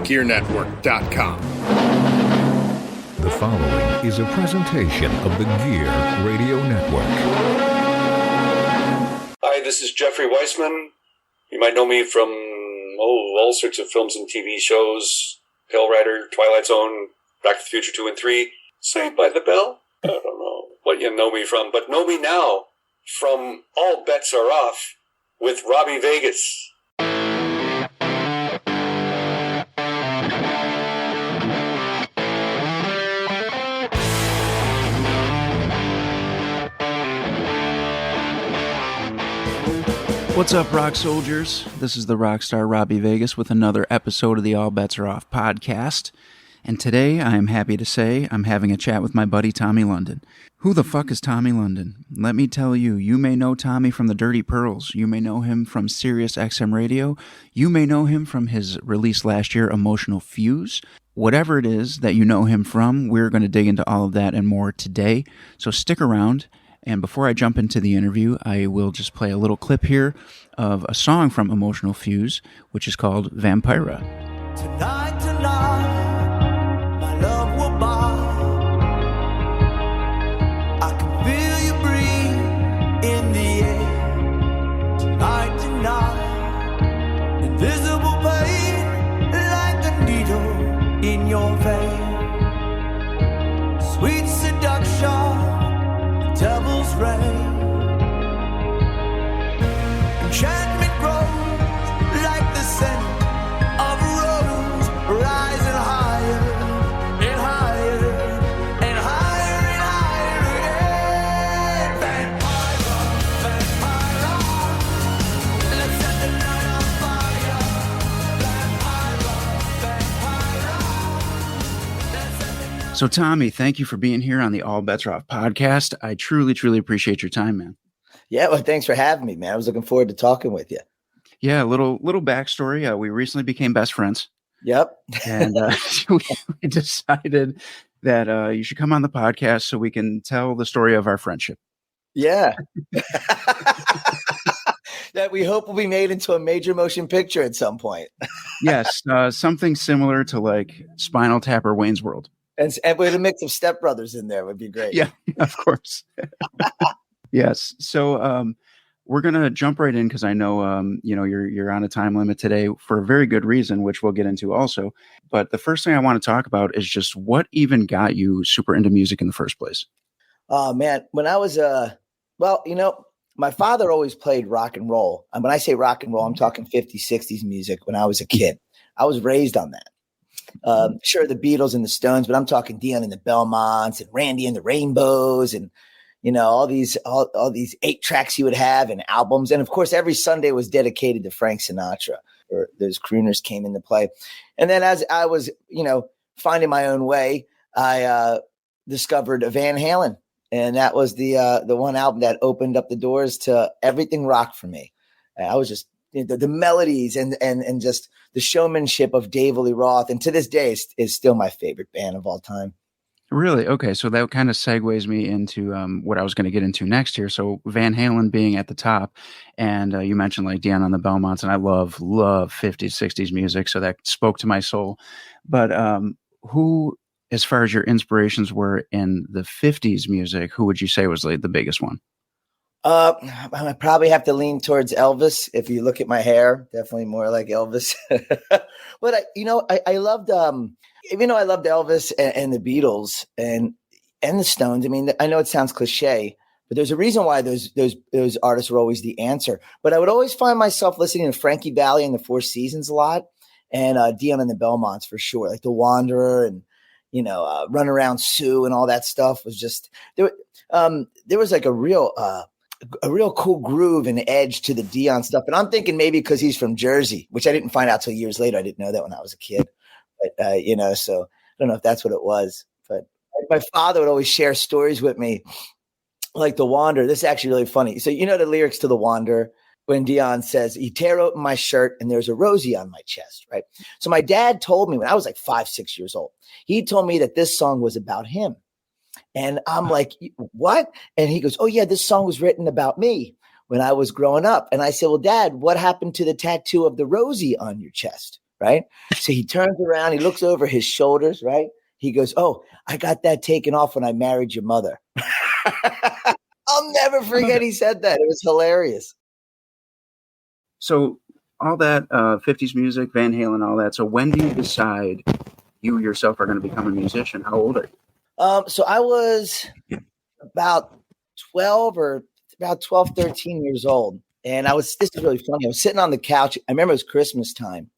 GearNetwork.com. The following is a presentation of the Gear Radio Network. Hi, this is Jeffrey Weissman. You might know me from all sorts of films and TV shows. Pale Rider, Twilight Zone, Back to the Future 2 and 3, Saved by the Bell. I don't know what you know me from, but know me now from All Bets Are Off with Robbie Vegas. What's up, rock soldiers? This is the rock star Robbie Vegas with another episode of the All Bets Are Off podcast. And today, I am happy to say, I'm having a chat with my buddy Tommy London. Who the fuck is Tommy London? Let me tell you, you may know Tommy from the Dirty Pearls. You may know him from Sirius XM Radio. You may know him from his release last year, Emotional Fuse. Whatever it is that you know him from, we're going to dig into all of that and more today. So stick around. And before I jump into the interview, I will just play a little clip here of a song from Emotional Fuse, which is called Vampira. Tonight, my love will buy. I can feel you breathe in the air. Tonight, invisible pain like a needle in your vein. Sweet seduction, devil's rain. Enchantment grows like the scent of a rose, rising higher and higher and higher and higher again. Vampira, vampira, let's set the night on fire. Vampira, vampira, let's set the night. So Tommy, thank you for being here on the All Bets Are Off podcast. I truly, truly appreciate your time, man. Yeah, well, thanks for having me, man. I was looking forward to talking with you. Yeah, a little backstory. We recently became best friends. Yep. And we decided that you should come on the podcast so we can tell the story of our friendship. Yeah. That we hope will be made into a major motion picture at some point. Yes, something similar to like Spinal Tap or Wayne's World. And with a mix of Step Brothers in there would be great. Yeah, of course. Yes. So we're going to jump right in because I know, you're on a time limit today for a very good reason, which we'll get into also. But the first thing I want to talk about is just what even got you super into music in the first place? Oh, man. When I was, my father always played rock and roll. And when I say rock and roll, I'm talking 50s, 60s music when I was a kid. I was raised on that. Sure, the Beatles and the Stones, but I'm talking Dion and the Belmonts and Randy and the Rainbows and, all these 8 tracks he would have and albums. And of course, every Sunday was dedicated to Frank Sinatra, or those crooners came into play. And then as I was, finding my own way, I discovered Van Halen. And that was the one album that opened up the doors to everything rock for me. I was just, the melodies and just the showmanship of Dave Lee Roth. And to this day is still my favorite band of all time. Really? Okay. So that kind of segues me into what I was going to get into next here. So Van Halen being at the top, and you mentioned like Dion on the Belmonts, and I love 50s, 60s music. So that spoke to my soul. But who, as far as your inspirations were in the 50s music, who would you say was like the biggest one? I probably have to lean towards Elvis. If you look at my hair, definitely more like Elvis. But I loved, even though I loved Elvis and the Beatles and the Stones. I mean, I know it sounds cliche, but there's a reason why those artists were always the answer. But I would always find myself listening to Frankie Valli and the Four Seasons a lot, and Dion and the Belmonts for sure, like The Wanderer and Run Around Sue and all that stuff was just there. There was like a real cool groove and edge to the Dion stuff. And I'm thinking maybe because he's from Jersey, which I didn't find out till years later. I didn't know that when I was a kid, but so I don't know if that's what it was, but my father would always share stories with me like The Wanderer. This is actually really funny. So, the lyrics to The Wanderer when Dion says, "You tear open my shirt and there's a Rosie on my chest." Right. So my dad told me when I was like 5, 6 years old, he told me that this song was about him. And I'm like, what? And he goes, "Oh yeah, this song was written about me when I was growing up." And I said, "Well, Dad, what happened to the tattoo of the Rosie on your chest?" right? So he turns around, he looks over his shoulders, right? He goes, "Oh, I got that taken off when I married your mother." I'll never forget he said that. It was hilarious. So all that 50s music, Van Halen, all that. So when do you decide you yourself are going to become a musician? How old are you? So I was about 13 years old. And this is really funny. I was sitting on the couch. I remember it was Christmas time.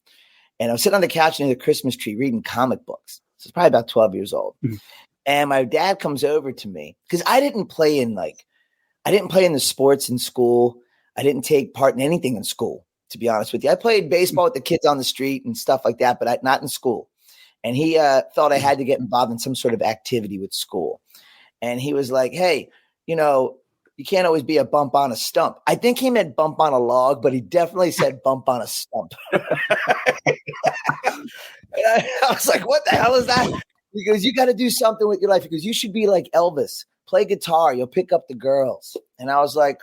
And I was sitting on the couch near the Christmas tree reading comic books. So it's probably about 12 years old. Mm-hmm. And my dad comes over to me because I didn't play in the sports in school. I didn't take part in anything in school, to be honest with you. I played baseball with the kids on the street and stuff like that, but not in school. And he felt I had to get involved in some sort of activity with school. And he was like, "Hey, you can't always be a bump on a stump." I think he meant bump on a log, but he definitely said bump on a stump. I was like, "What the hell is that?" He goes, "You got to do something with your life." He goes, "You should be like Elvis. Play guitar. You'll pick up the girls." And I was like,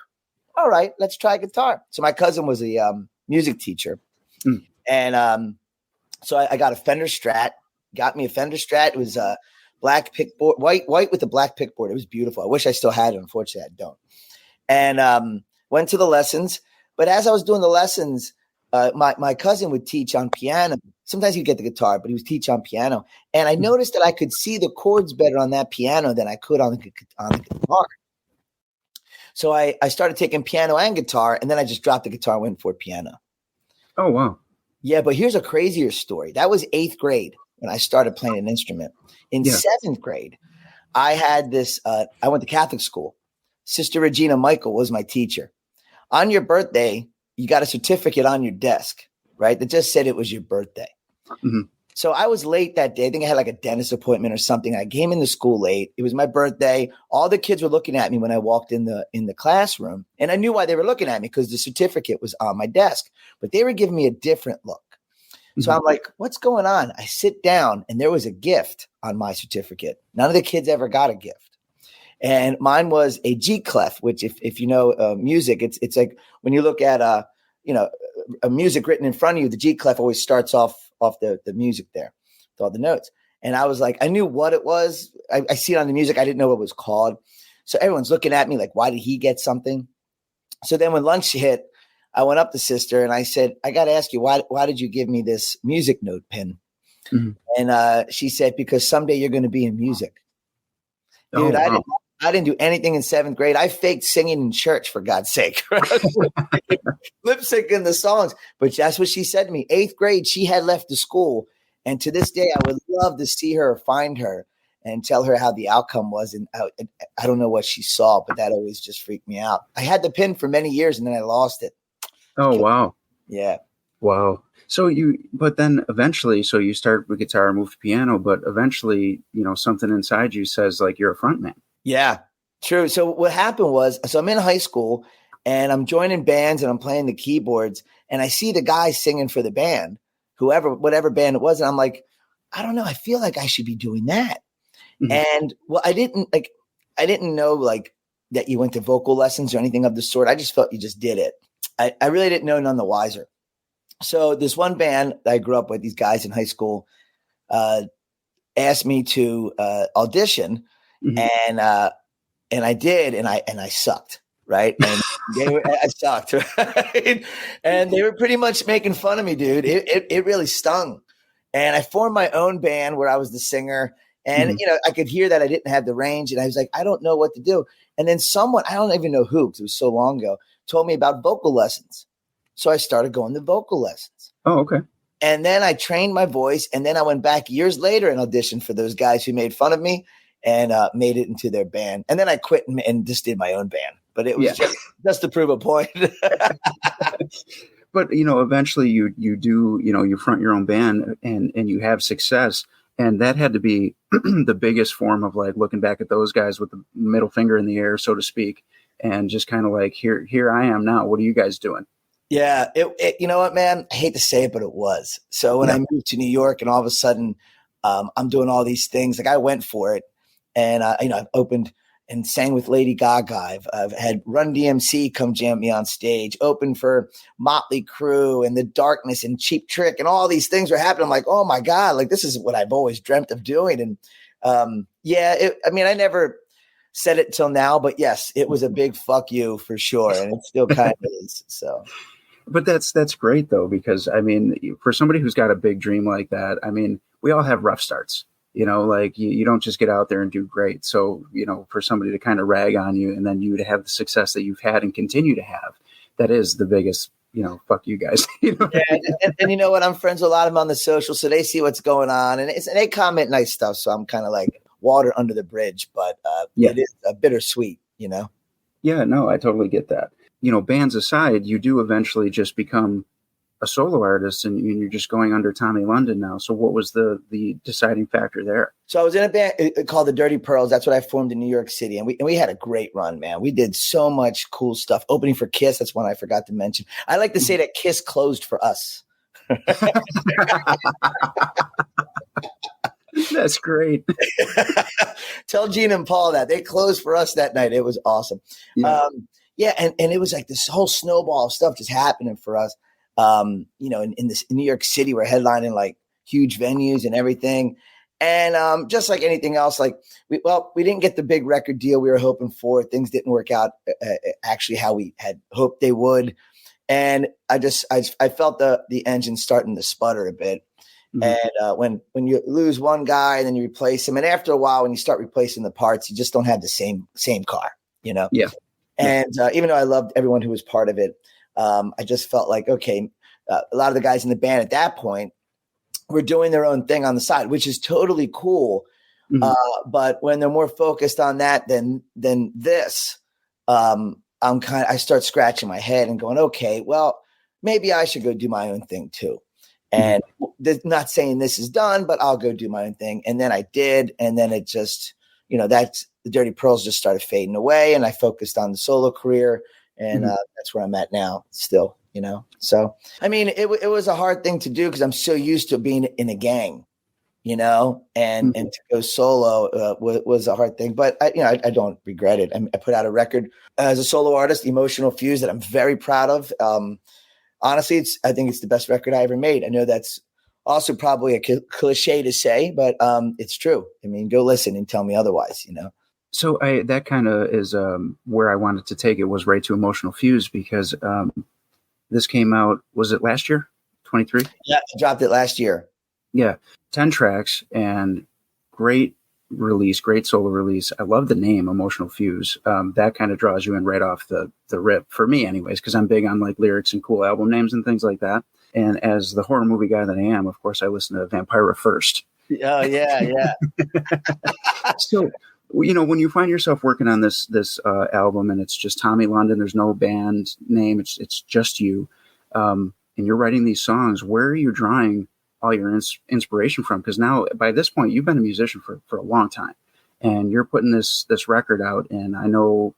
"All right, let's try guitar." So my cousin was a music teacher. Mm. And so I got a Fender Strat. Got me a Fender Strat. It was black pickboard, white with a black pickboard. It was beautiful. I wish I still had it. Unfortunately, I don't. And went to the lessons. But as I was doing the lessons, my cousin would teach on piano. Sometimes he'd get the guitar, but he would teach on piano. And I noticed that I could see the chords better on that piano than I could on the guitar. So I started taking piano and guitar, and then I just dropped the guitar and went for piano. Oh, wow. Yeah, but here's a crazier story. That was 8th grade when I started playing an instrument. In 7th grade, I had this I went to Catholic school. Sister Regina Michael was my teacher. On your birthday, you got a certificate on your desk, right? That just said it was your birthday. Mm-hmm. So I was late that day. I think I had like a dentist appointment or something. I came into school late. It was my birthday. All the kids were looking at me when I walked in the classroom. And I knew why they were looking at me because the certificate was on my desk. But they were giving me a different look. So I'm like, "What's going on?" I sit down and there was a gift on my certificate. None of the kids ever got a gift. And mine was a G clef, which if you know music, it's like when you look at a music written in front of you, the G clef always starts off the music there with all the notes. And I was like, I knew what it was. I see it on the music. I didn't know what it was called. So everyone's looking at me like, why did he get something? So then when lunch hit, I went up to Sister and I said, "I got to ask you, why did you give me this music note pin?" Mm-hmm. And she said, "Because someday you're going to be in music." Dude, wow. I didn't do anything in 7th grade. I faked singing in church, for God's sake. Lip syncing the songs. But that's what she said to me. 8th grade, she had left the school. And to this day, I would love to see her or find her and tell her how the outcome was. And I don't know what she saw, but that always just freaked me out. I had the pin for many years and then I lost it. Oh, wow. Yeah. Wow. But then eventually, so you start with guitar, move to piano, but eventually, something inside you says like you're a front man. Yeah, true. So what happened was, I'm in high school and I'm joining bands and I'm playing the keyboards and I see the guy singing for the band, whatever band it was. And I'm like, I don't know. I feel like I should be doing that. Mm-hmm. And well, I didn't know like that you went to vocal lessons or anything of the sort. I just felt you just did it. I really didn't know, none the wiser. So this one band that I grew up with, these guys in high school, asked me to audition. Mm-hmm. And I did, and I sucked, right? And I sucked, right? And they were pretty much making fun of me, dude. It really stung. And I formed my own band where I was the singer, and I could hear that I didn't have the range, and I was like, I don't know what to do. And then someone, I don't even know who, because it was so long ago, told me about vocal lessons. So I started going to vocal lessons. Oh, okay. And then I trained my voice, and then I went back years later and auditioned for those guys who made fun of me. And made it into their band. And then I quit and just did my own band. But it was just to prove a point. But, eventually you do, you front your own band and you have success. And that had to be the biggest form of like looking back at those guys with the middle finger in the air, so to speak. And just kind of like, here I am now. What are you guys doing? Yeah. You know what, man? I hate to say it, but it was. So when I moved to New York and all of a sudden I'm doing all these things, like I went for it. And, I've opened, and sang with Lady Gaga. I've had Run DMC come jam me on stage, open for Motley Crue and The Darkness and Cheap Trick, and all these things were happening. I'm like, oh my God, like this is what I've always dreamt of doing. And I never said it till now, but yes, it was a big fuck you for sure. And it still kind of is. So. But that's great though, because I mean, for somebody who's got a big dream like that, I mean, we all have rough starts. Like you don't just get out there and do great. So, for somebody to kind of rag on you and then you to have the success that you've had and continue to have, that is the biggest, fuck you guys. Yeah, and you know what? I'm friends with a lot of them on the social, so they see what's going on and they comment nice stuff. So I'm kind of like water under the bridge, but it is a bittersweet, Yeah, no, I totally get that. Bands aside, you do eventually just become a solo artist and you're just going under Tommy London now. So what was the deciding factor there? So I was in a band called the Dirty Pearls. That's what I formed in New York City. And we had a great run, man. We did so much cool stuff. Opening for Kiss. That's one I forgot to mention. I like to say that Kiss closed for us. That's great. Tell Gene and Paul that they closed for us that night. It was awesome. Yeah. And it was like this whole snowball of stuff just happening for us. In New York City, we're headlining like huge venues and everything. And just like anything else, like we didn't get the big record deal we were hoping for. Things didn't work out actually how we had hoped they would. And I felt the engine starting to sputter a bit. Mm-hmm. And when you lose one guy and then you replace him, and after a while, when you start replacing the parts, you just don't have the same car, Yeah. And even though I loved everyone who was part of it, I just felt like, okay, a lot of the guys in the band at that point were doing their own thing on the side, which is totally cool. Mm-hmm. But when they're more focused on that than this, I start scratching my head and going, okay, well, maybe I should go do my own thing too. And not saying this is done, but I'll go do my own thing. And then I did. And then it just, that's the Dirty Pearls just started fading away. And I focused on the solo career. And that's where I'm at now still, So, I mean, it was a hard thing to do because I'm so used to being in a gang, and to go solo was a hard thing. But, I don't regret it. I put out a record as a solo artist, Emotional Fuse, that I'm very proud of. Honestly, I think it's the best record I ever made. I know that's also probably a cliche to say, but it's true. I mean, go listen and tell me otherwise, So that kind of is where I wanted to take it, was right to Emotional Fuse, because this came out, was it last year, 23? Yeah, I dropped it last year. Yeah, 10 tracks and great release, great solo release. I love the name Emotional Fuse. That kind of draws you in right off the rip, for me anyways, because I'm big on like lyrics and cool album names and things like that. And as the horror movie guy that I am, of course, I listen to Vampira first. Oh, yeah. So, when you find yourself working on this album and it's just Tommy London, there's no band name, it's just you, and you're writing these songs, where are you drawing all your inspiration from? Because now, by this point, you've been a musician for a long time, and you're putting this record out, and I know,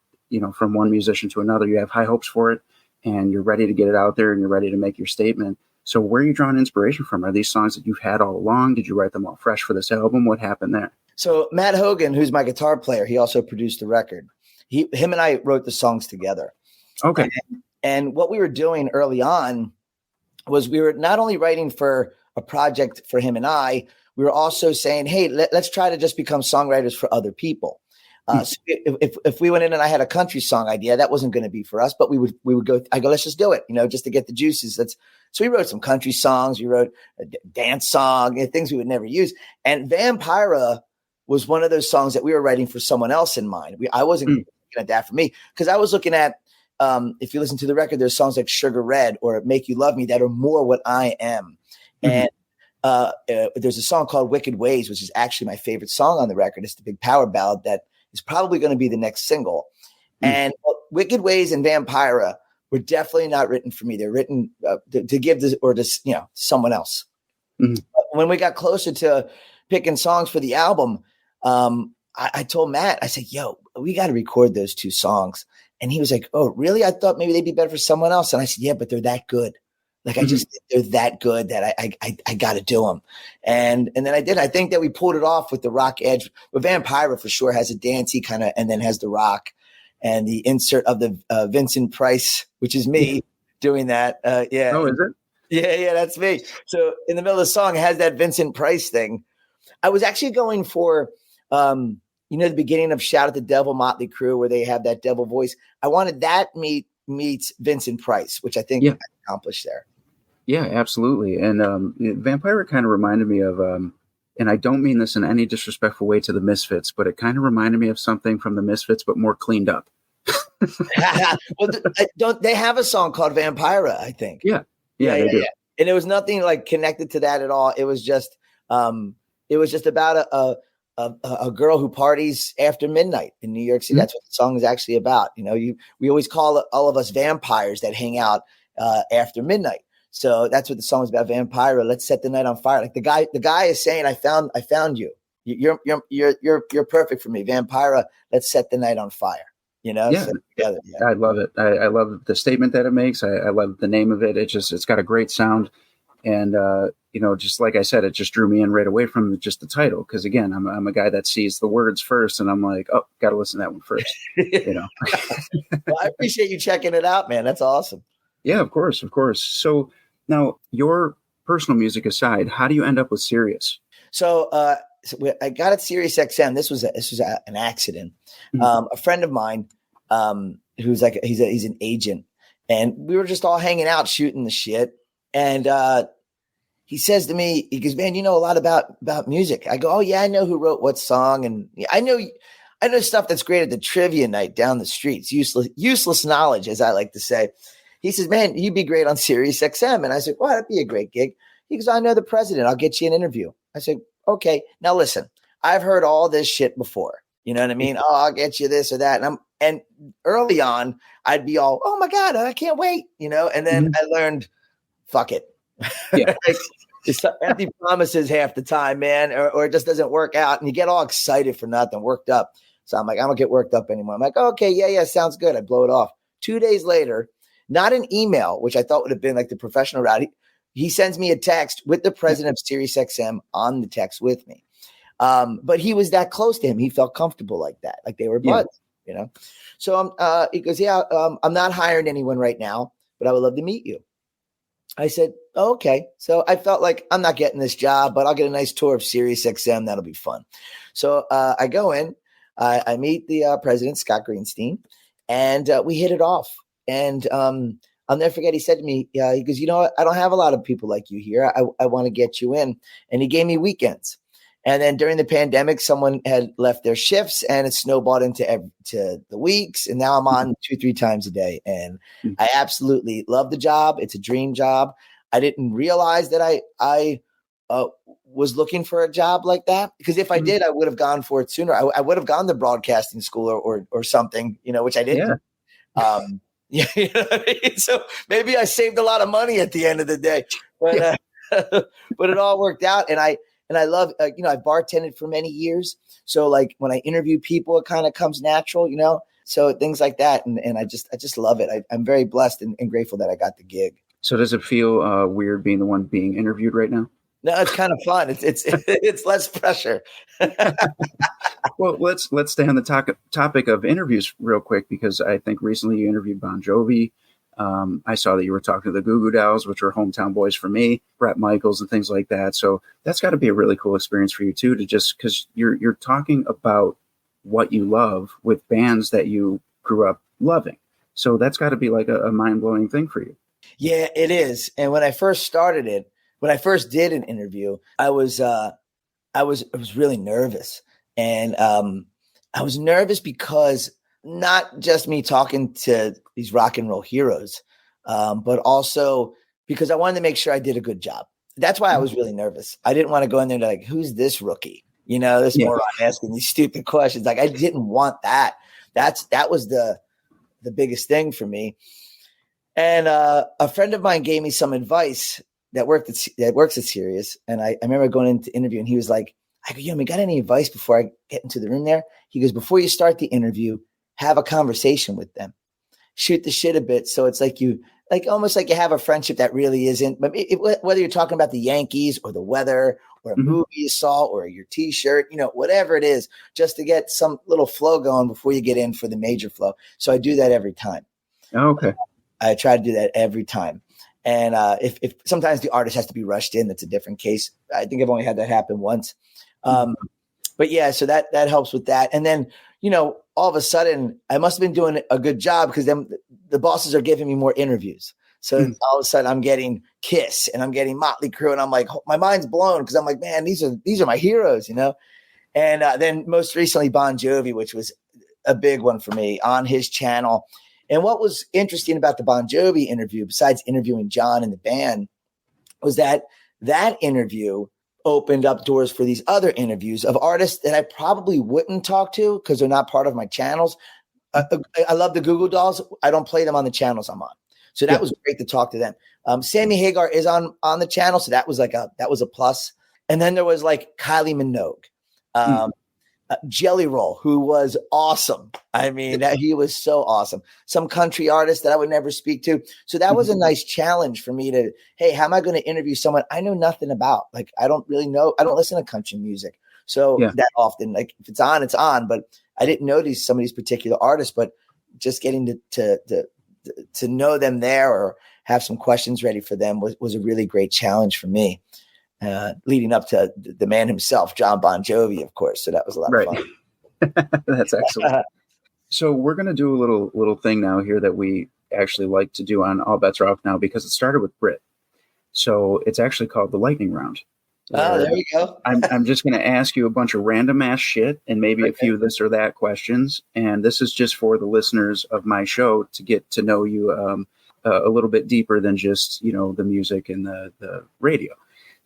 from one musician to another, you have high hopes for it, and you're ready to get it out there, and you're ready to make your statement. So where are you drawing inspiration from? Are these songs that you've had all along? Did you write them all fresh for this album? What happened there? So Matt Hogan, who's my guitar player, he also produced the record. Him and I wrote the songs together. Okay. And what we were doing early on was we were not only writing for a project for him and I, we were also saying, hey, let's try to just become songwriters for other people. So if we went in and I had a country song idea, that wasn't going to be for us, but we would go, let's just do it, just to get the juices. So we wrote some country songs. We wrote a dance song, things we would never use. And Vampira was one of those songs that we were writing for someone else in mind. I wasn't looking at that for me, because I was looking at, if you listen to the record, there's songs like Sugar Red or Make You Love Me that are more what I am. And there's a song called Wicked Ways, which is actually my favorite song on the record. It's the big power ballad that is probably going to be the next single. And Wicked Ways and Vampira were definitely not written for me. They're written to give this or to someone else. When we got closer to picking songs for the album, I told Matt, I said, yo, we got to record those two songs. And he was like, oh, really? I thought maybe they'd be better for someone else. And I said, yeah, but they're that good. Like I just think they're that good that I got to do them, and then I did. I think that we pulled it off with the rock edge. But Vampira for sure has a dancey kind of, and then has the rock, and the insert of the Vincent Price, which is me doing that. Yeah. Oh, is it? Yeah, that's me. So in the middle of the song, it has that Vincent Price thing. I was actually going for, the beginning of Shout at the Devil, Motley Crue, where they have that devil voice. I wanted that meets Vincent Price, which I think I accomplished there. Yeah, absolutely. And Vampira kind of reminded me of, and I don't mean this in any disrespectful way to the Misfits, but it kind of reminded me of something from the Misfits, but more cleaned up. Well, don't they have a song called Vampira? I think. Yeah, they do. Yeah. And it was nothing like connected to that at all. It was just about a girl who parties after midnight in New York City. That's what the song is actually about. We always call all of us vampires that hang out after midnight. So that's what the song is about. Vampira. Let's set the night on fire. Like the guy is saying, I found you. You're perfect for me. Vampira. Let's set the night on fire. Yeah. Together. Yeah. I love it. I love the statement that it makes. I love the name of it. It's got a great sound. And, just like I said, it just drew me in right away from just the title. Cause again, I'm a guy that sees the words first and I'm like, oh, got to listen to that one first. Well, I appreciate you checking it out, man. That's awesome. Yeah, of course. So now your personal music aside, how do you end up with Sirius? So I got at Sirius XM. This was an accident. A friend of mine, who's like he's an agent, and we were just all hanging out shooting the shit. And he says to me, he goes, "Man, you know a lot about music." I go, "Oh yeah, I know who wrote what song, and I know stuff that's great at the trivia night down the streets. Useless knowledge, as I like to say." He says, "Man, you'd be great on Sirius XM." And I said, "Well, that'd be a great gig." He goes, "I know the president. I'll get you an interview." I said, "Okay, now listen, I've heard all this shit before. You know what I mean? Oh, I'll get you this or that." And early on, I'd be all, "Oh my God, I can't wait." And then I learned, fuck it. Yeah. It's empty promises half the time, man, or it just doesn't work out. And you get all excited for nothing, worked up. So I'm like, I don't get worked up anymore. I'm like, okay, yeah, sounds good. I blow it off. 2 days later, not an email, which I thought would have been like the professional route. He sends me a text with the president of Sirius XM on the text with me. But he was that close to him. He felt comfortable like that, like they were buds, So he goes, "Yeah, I'm not hiring anyone right now, but I would love to meet you." I said, oh, "Okay." So I felt like I'm not getting this job, but I'll get a nice tour of Sirius XM. That'll be fun. So I go in, I meet the president, Scott Greenstein, and we hit it off. And I'll never forget, he said to me, he goes, I don't have a lot of people like you here. I want to get you in. And he gave me weekends. And then during the pandemic, someone had left their shifts and it snowballed into the weeks. And now I'm on 2-3 times a day. And I absolutely love the job. It's a dream job. I didn't realize that I was looking for a job like that, because if I did, I would have gone for it sooner. I would have gone to broadcasting school or something, which I didn't. Yeah. Yeah, what I mean? So maybe I saved a lot of money at the end of the day, but but it all worked out. And I love, I bartended for many years. So like when I interview people, it kind of comes natural, so things like that. And I just love it. I'm very blessed and grateful that I got the gig. So does it feel weird being the one being interviewed right now? No, it's kind of fun. It's less pressure. Well, let's stay on the topic of interviews real quick, because I think recently you interviewed Bon Jovi. I saw that you were talking to the Goo Goo Dolls, which are hometown boys for me, Bret Michaels and things like that. So that's got to be a really cool experience for you too, to just, because you're talking about what you love with bands that you grew up loving. So that's got to be like a mind-blowing thing for you. Yeah, it is. And when I first did an interview, I was really nervous. And I was nervous because not just me talking to these rock and roll heroes, but also because I wanted to make sure I did a good job. That's why I was really nervous. I didn't want to go in there and like, who's this rookie? This moron asking these stupid questions. Like, I didn't want that. That was the biggest thing for me. And a friend of mine gave me some advice that works at Sirius. And I remember going into interview and he was like, I go, got any advice before I get into the room there? He goes, before you start the interview, have a conversation with them, shoot the shit a bit. So it's like you like almost like you have a friendship that really isn't. But whether you're talking about the Yankees or the weather or a movie you saw or your T-shirt, whatever it is, just to get some little flow going before you get in for the major flow. So I do that every time. Okay. I try to do that every time. And if sometimes the artist has to be rushed in, that's a different case. I think I've only had that happen once. But yeah, so that helps with that. And then, all of a sudden I must have been doing a good job because then the bosses are giving me more interviews. So all of a sudden I'm getting Kiss and I'm getting Motley Crue. And I'm like, my mind's blown because I'm like, man, these are my heroes, And then most recently Bon Jovi, which was a big one for me on his channel. And what was interesting about the Bon Jovi interview, besides interviewing John and the band, was that interview opened up doors for these other interviews of artists that I probably wouldn't talk to because they're not part of my channels. I love the Google Dolls. I don't play them on the channels I'm on. So that was great to talk to them. Sammy Hagar is on the channel. So that was a plus. And then there was like Kylie Minogue. Jelly Roll, who was awesome. I mean, he was so awesome. Some country artist that I would never speak to. So that was a nice challenge for me to, hey, how am I going to interview someone I know nothing about? Like, I don't really know. I don't listen to country music. So that often, like if it's on, it's on. But I didn't know some of these particular artists, but just getting to know them there or have some questions ready for them was a really great challenge for me. Leading up to the man himself, John Bon Jovi, of course. So that was a lot of fun. That's excellent. So we're going to do a little thing now here that we actually like to do on All Bets Are Off now because it started with Brit. So it's actually called the lightning round. Oh, there you go. I'm just going to ask you a bunch of random ass shit and maybe a few this or that questions. And this is just for the listeners of my show to get to know you a little bit deeper than just, the music and the radio.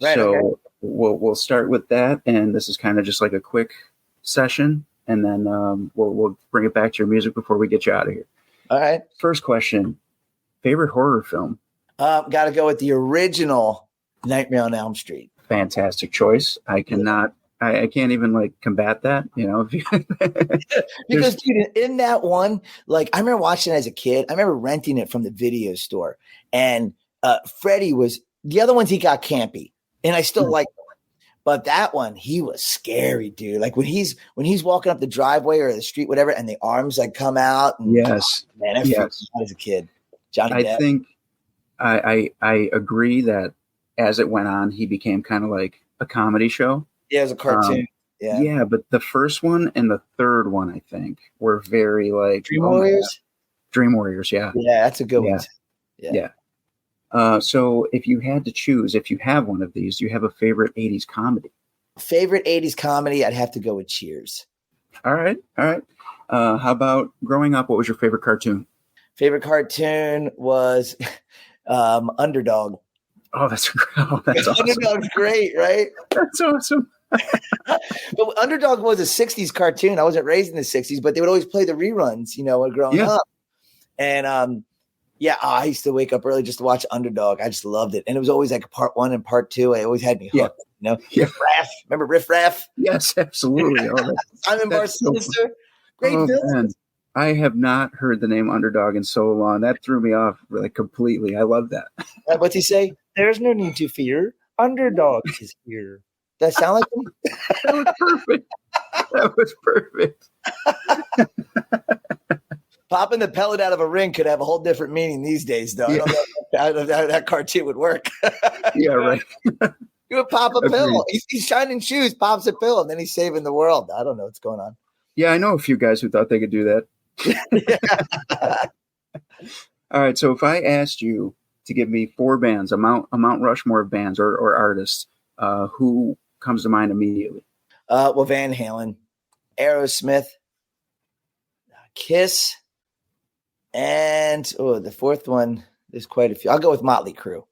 Right, so we'll start with that, and this is kind of just like a quick session, and then we'll bring it back to your music before we get you out of here. All right. First question: favorite horror film? Got to go with the original Nightmare on Elm Street. Fantastic choice. I cannot. I can't even combat that. Because dude, in that one, I remember watching it as a kid. I remember renting it from the video store, and Freddy was the other ones. He got campy. And I still like him. But that one, he was scary, dude. Like when he's walking up the driveway or the street, whatever, and the arms come out. And, yes. Man, that freaked me out as a kid. Johnny Depp. I think I agree that as it went on, he became kind of like a comedy show. Yeah, it was a cartoon. Yeah, but the first one and the third one, I think, were very Dream Warriors? Dream Warriors, yeah. Yeah, that's a good one. Yeah. So if you had to choose, if you have one of these, do you have a favorite 80s comedy? Favorite 80s comedy, I'd have to go with Cheers. All right. How about growing up, what was your favorite cartoon? Favorite cartoon was Underdog. Oh, that's awesome. Underdog's great, right? That's awesome. But Underdog was a 60s cartoon. I wasn't raised in the 60s, but they would always play the reruns, growing up. And I used to wake up early just to watch Underdog. I just loved it. And it was always like part 1 and part 2. It always had me hooked, Riff Raff. Remember Riff Raff? Yes, absolutely. Simon Bar's sister. Great film. Man. I have not heard the name Underdog in so long. That threw me off completely. I love that. What's he say? There's no need to fear. Underdog is here. Does that sound like him? That was perfect. Popping the pellet out of a ring could have a whole different meaning these days, though. Yeah. I don't know how that cartoon would work. Yeah, right. You would pop a pill. He's shining shoes, pops a pill, and then he's saving the world. I don't know what's going on. Yeah, I know a few guys who thought they could do that. All right, so if I asked you to give me 4 bands, a Mount Rushmore of bands or artists, who comes to mind immediately? Well, Van Halen, Aerosmith, Kiss, and the fourth one, there's quite a few. I'll go with Motley Crue.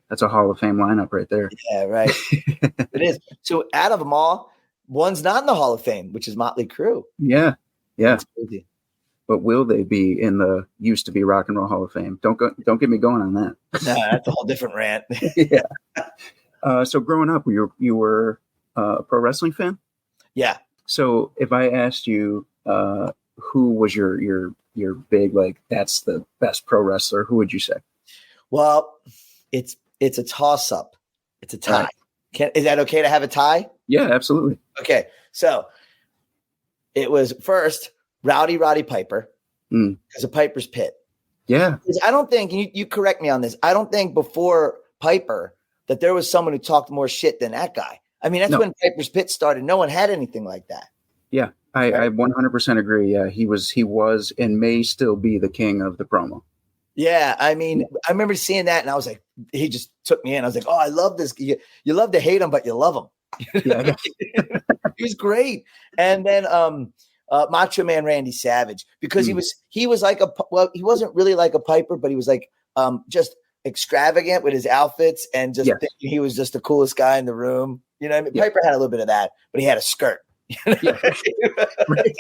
That's a Hall of Fame lineup right there. Yeah, right. It is. So out of them all, one's not in the Hall of Fame, which is Motley Crue. Yeah. That's crazy. But will they be in the used to be Rock and Roll Hall of Fame? Don't get me going on that. No, that's a whole different rant. Yeah. So growing up, you were a pro wrestling fan? Yeah. So if I asked you who was your big, that's the best pro wrestler, who would you say? Well, it's a toss up. It's a tie. Right. Is that okay to have a tie? Yeah, absolutely. Okay. So it was first Roddy Piper because of Piper's Pit. Yeah. Because I don't think you correct me on this. I don't think before Piper that there was someone who talked more shit than that guy. I mean, that's when Piper's Pit started. No one had anything like that. Yeah. I 100% agree. Yeah. He was and may still be the king of the promo. Yeah, I mean, I remember seeing that, and I was like, he just took me in. I was like, oh, I love this. You love to hate him, but you love him. Yeah, He was great. And then Macho Man Randy Savage, because he was like he wasn't really like a Piper, but he was like just extravagant with his outfits and just thinking he was just the coolest guy in the room. You know what I mean? Yeah. Piper had a little bit of that, but he had a skirt. Right.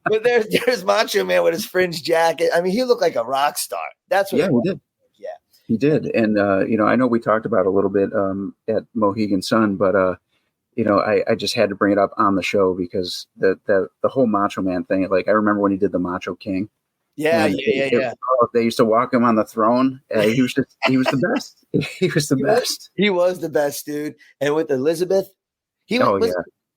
But there's Macho Man with his fringe jacket. I mean, he looked like a rock star. That's what. Yeah, he did. Yeah, he did. And I know we talked about it a little bit at Mohegan Sun, but I just had to bring it up on the show because the whole Macho Man thing. Like, I remember when he did the Macho King. Yeah. They used to walk him on the throne. He was the best. He was the best. He was the best, dude. And with Elizabeth,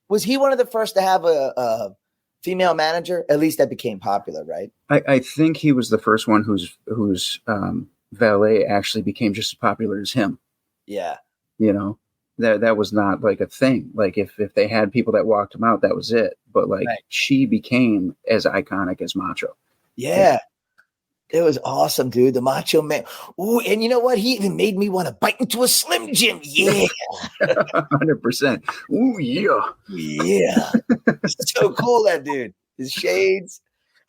was he one of the first to have a female manager? At least that became popular, right? I think he was the first one whose valet actually became just as popular as him. Yeah. That was not like a thing. Like if they had people that walked him out, that was it. But she became as iconic as Macho. Yeah. It was awesome, dude. The Macho Man. Ooh, and you know what? He even made me want to bite into a Slim Jim. Yeah. 100%. Ooh, yeah. Yeah. So cool, that dude. His shades.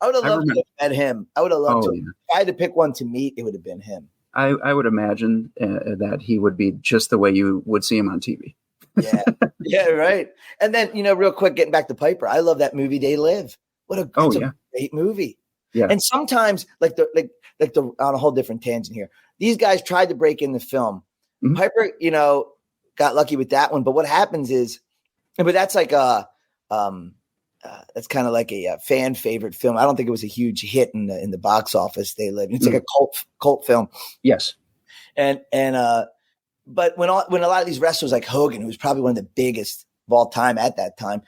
I would have loved to have met him. I would have loved to. Yeah. If I had to pick one to meet, it would have been him. I would imagine that he would be just the way you would see him on TV. Yeah. Yeah, right. And then, real quick, getting back to Piper, I love that movie They Live. What a great movie. Yeah. And sometimes like the on a whole different tangent here. These guys tried to break in the film. Mm-hmm. Piper, got lucky with that one. But what happens is, but that's like that's kind of like a fan favorite film. I don't think it was a huge hit in the box office. They Live. It's like a cult film. Yes. And but when a lot of these wrestlers like Hogan, who's probably one of the biggest of all time at that time,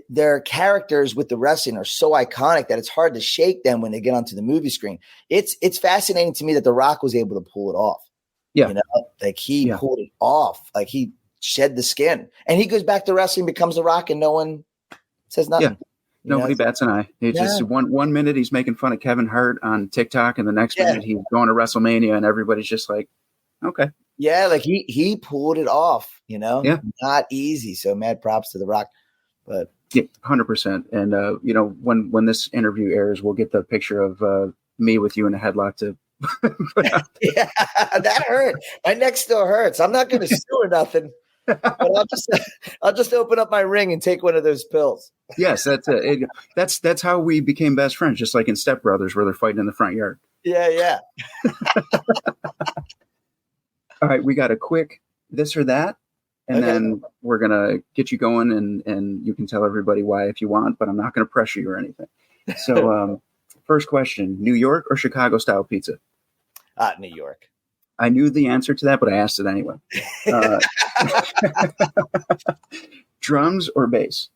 their characters with the wrestling are so iconic that it's hard to shake them when they get onto the movie screen. It's fascinating to me that The Rock was able to pull it off. Yeah. Like he pulled it off. Like he shed the skin and he goes back to wrestling, becomes The Rock, and no one says nothing. Yeah. Nobody bats an eye. It's just one minute he's making fun of Kevin Hart on TikTok, and the next minute he's going to WrestleMania, and everybody's just like, okay. Yeah, like he pulled it off, Yeah. Not easy. So mad props to The Rock. But 100%. And when this interview airs, we'll get the picture of me with you in a headlock to put out. Yeah, that hurt. My neck still hurts. I'm not going to sue or nothing. But I'll just open up my ring and take one of those pills. Yes, that's it. That's how we became best friends, just like in Step Brothers, where they're fighting in the front yard. Yeah. All right, we got a quick this or that. And then we're going to get you going and you can tell everybody why if you want, but I'm not going to pressure you or anything. So first question, New York or Chicago style pizza? New York. I knew the answer to that, but I asked it anyway. Drums or bass?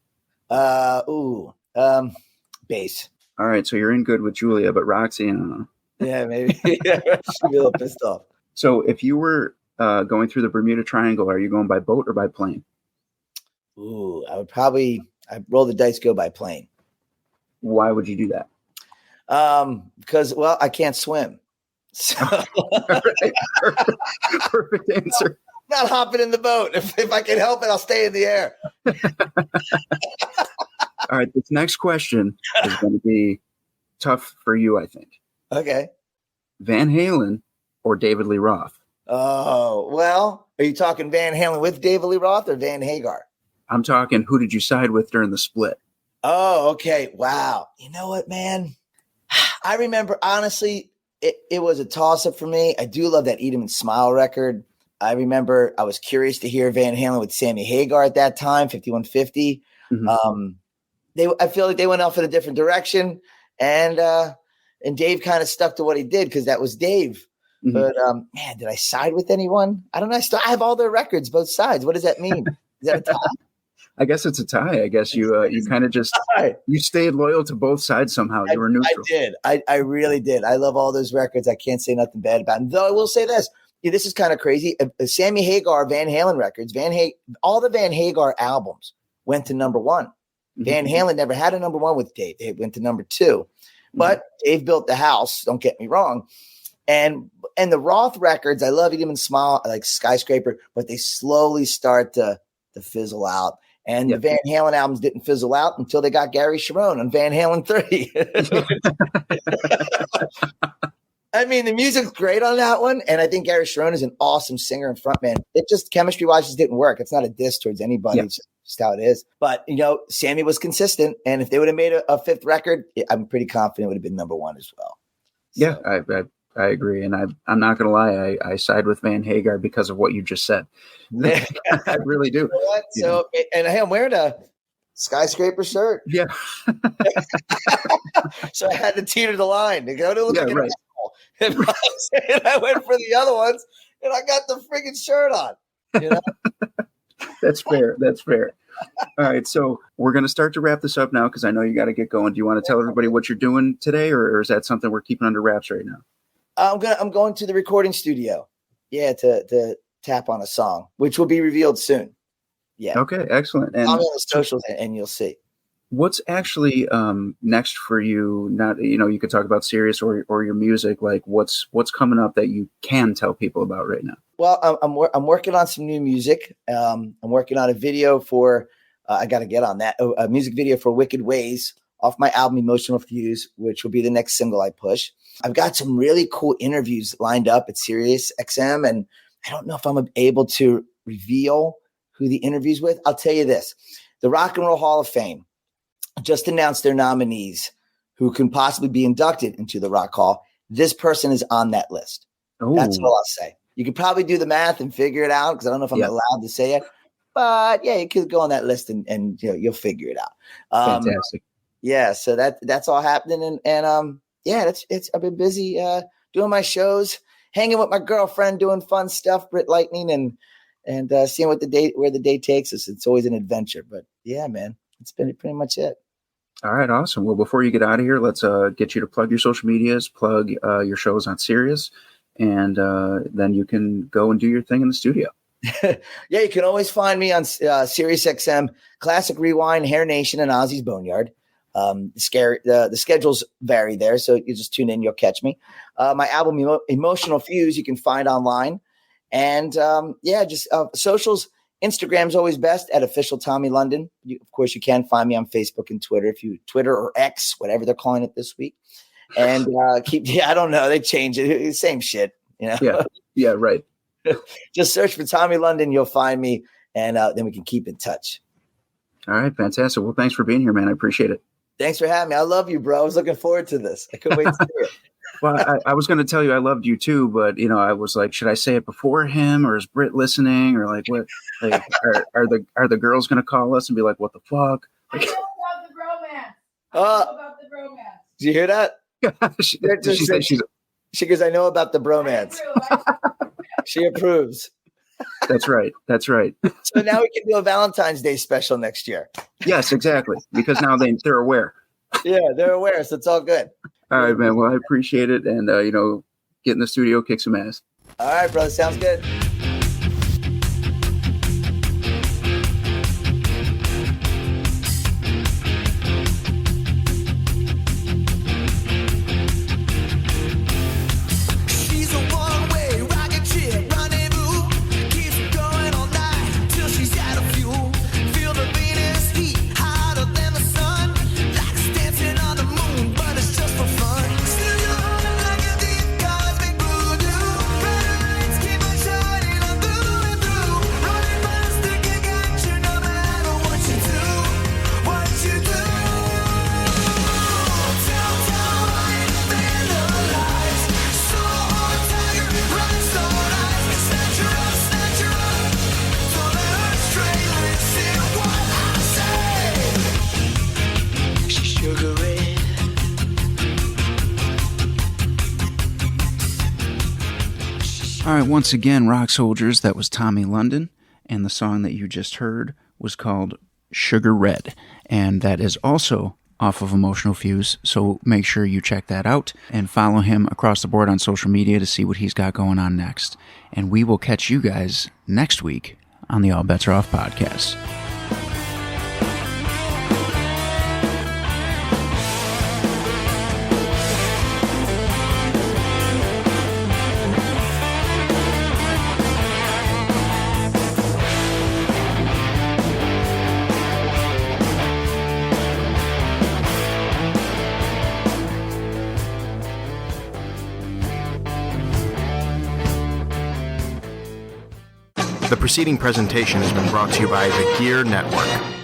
Bass. All right, so you're in good with Julia, but Roxy, I don't know. Yeah, maybe. She'd be a little pissed off. So if you were going through the Bermuda Triangle, are you going by boat or by plane? Ooh, I'd roll the dice, go by plane. Why would you do that? Because, I can't swim. So right. Perfect answer. Not hopping in the boat. If I can help it, I'll stay in the air. All right, this next question is going to be tough for you, I think. Okay. Van Halen or David Lee Roth? Oh, well, are you talking Van Halen with David Lee Roth or Van Hagar? I'm talking who did you side with during the split? Oh, okay. Wow. You know what, man? I remember, honestly, it was a toss-up for me. I do love that Eat 'Em and Smile record. I remember I was curious to hear Van Halen with Sammy Hagar at that time, 5150. Mm-hmm. I feel like they went off in a different direction, and Dave kind of stuck to what he did because that was Dave. Mhm. But man, did I side with anyone? I don't know. I have all their records, both sides. What does that mean? Is that a tie? I guess it's a tie. I guess you kind of just you stayed loyal to both sides somehow. You were neutral. I did. I really did. I love all those records. I can't say nothing bad about them. Though I will say this. Yeah, this is kind of crazy. Sammy Hagar, Van Halen records, all the Van Hagar albums went to number one. Mm-hmm. Van Halen never had a number one with Dave. It went to number two. But Dave built the house. Don't get me wrong. And the Roth records, I love Eat 'Em and Smile, like Skyscraper, but they slowly start to fizzle out. And the Van Halen albums didn't fizzle out until they got Gary Sharon on Van Halen 3. I mean, the music's great on that one. And I think Gary Sharon is an awesome singer and frontman. It just chemistry-wise just didn't work. It's not a diss towards anybody. Yeah. It's just how it is. But, Sammy was consistent. And if they would have made a fifth record, I'm pretty confident it would have been number one as well. So. Yeah, I agree. And I'm not going to lie. I side with Van Hagar because of what you just said. I really do. You know what? And hey, I'm wearing a Skyscraper shirt. Yeah. So I had to teeter the line to go to look at right. And I went for the other ones and I got the friggin' shirt on. That's fair. That's fair. All right. So we're going to start to wrap this up now because I know you got to get going. Do you want to tell everybody what you're doing today or is that something we're keeping under wraps right now? I'm going to the recording studio. Yeah. To tap on a song, which will be revealed soon. Yeah. Okay. Excellent. And I'm on the socials and you'll see. What's actually next for you? Not, you could talk about Sirius or your music. Like what's coming up that you can tell people about right now? Well, I'm working on some new music. I'm working on a video for, I got to get on that, a music video for Wicked Ways off my album Emotional Fuse, which will be the next single I push. I've got some really cool interviews lined up at Sirius XM, and I don't know if I'm able to reveal who the interview's with. I'll tell you this. The Rock and Roll Hall of Fame just announced their nominees who can possibly be inducted into the Rock Hall. This person is on that list. Ooh. That's all I'll say. You could probably do the math and figure it out because I don't know if I'm allowed to say it. But yeah, you could go on that list and you'll figure it out. Fantastic. Yeah, so that's all happening. And I've been busy doing my shows, hanging with my girlfriend, doing fun stuff, Brit Lightning, and seeing where the day takes us. It's always an adventure. But yeah, man, it's been pretty much it. All right, awesome. Well, before you get out of here, let's get you to plug your social medias, plug your shows on Sirius, and then you can go and do your thing in the studio. Yeah, you can always find me on Sirius XM, Classic Rewind, Hair Nation, and Ozzy's Boneyard. The schedules vary there, so you just tune in, you'll catch me. My album Emotional Fuse you can find online, and socials. Instagram's always best at official Tommy London. Of course, you can find me on Facebook and Twitter Twitter or X, whatever they're calling it this week. And I don't know, they change it, same shit, Yeah, right. Just search for Tommy London, you'll find me, and then we can keep in touch. All right, fantastic. Well, thanks for being here, man. I appreciate it. Thanks for having me. I love you, bro. I was looking forward to this. I couldn't wait to hear it. Well, I was going to tell you I loved you too, but I was like, should I say it before him, or is Britt listening, or like what? Like, are the girls going to call us and be like, what the fuck? I know about the bromance. Did you hear that? She goes, I know about the bromance. She approves. That's right. So now we can do a Valentine's Day special next year. Yes, exactly. Because now they're aware. Yeah, they're aware, so it's all good. All right, man. Well, I appreciate it. And, get in the studio, kick some ass. All right, brother. Sounds good. Shining right, once again, Rock Soldiers, that was Tommy London, and the song that you just heard was called Sugar Red, and that is also off of Emotional Fuse, so make sure you check that out and follow him across the board on social media to see what he's got going on next. And we will catch you guys next week on the All Bets Are Off podcast. The preceding presentation has been brought to you by the Gear Network.